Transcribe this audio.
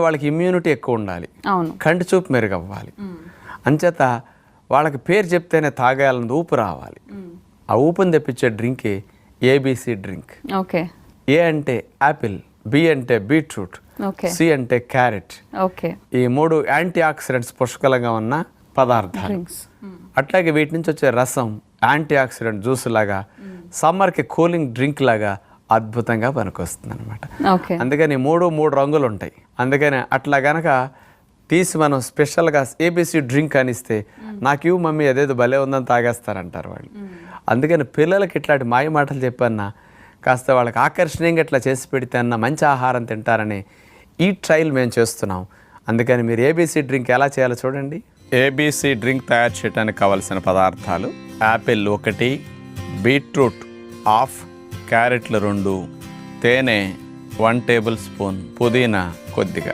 వాళ్ళకి ఇమ్యూనిటీ ఎక్కువ ఉండాలి, అవును. కంటి చూపు మెరుగవ్వాలి. అంచేత వాళ్ళకి పేరు చెప్తేనే తాగేయాలని ఊపు రావాలి. ఆ ఊపుని తెప్పించే డ్రింకే ఏబీసీ డ్రింక్. ఓకే. ఏ అంటే యాపిల్, బి అంటే బీట్రూట్, ఓకే. సి అంటే క్యారెట్. ఓకే. ఈ 3 యాంటీ ఆక్సిడెంట్స్ పుష్కలంగా ఉన్న పదార్థాలు. డ్రింక్స్. అట్లాగే వీటి నుంచి వచ్చే రసం యాంటీ ఆక్సిడెంట్ జ్యూస్ లాగా, సమ్మర్కి కూలింగ్ డ్రింక్ లాగా అద్భుతంగా పనికొస్తుంది అనమాట. ఓకే. అందుకని 3 రంగులు ఉంటాయి. అందుకని అట్లా గనక తీసి మనం స్పెషల్గా ఏబీసీ డ్రింక్ అనిస్తే నాకు ఇవ్వు మమ్మీ అదేదో భలే ఉందని తాగేస్తారంటారు వాళ్ళు. అందుకని పిల్లలకి ఇట్లాంటి మాయ మాటలు చెప్పన్నా, కాస్త వాళ్ళకి ఆకర్షణీయంగా ఇట్లా చేసి పెడితే అన్న మంచి ఆహారం తింటారని ఈ ట్రయల్ మేము చేస్తున్నాం. అందుకని మీరు ఏబీసీ డ్రింక్ ఎలా చేయాలో చూడండి. ఏబీసీ డ్రింక్ తయారు చేయడానికి కావలసిన పదార్థాలు: యాపిల్ 1, బీట్రూట్ 1/2, క్యారెట్లు 2, తేనె 1 టేబుల్ స్పూన్, పుదీనా కొద్దిగా.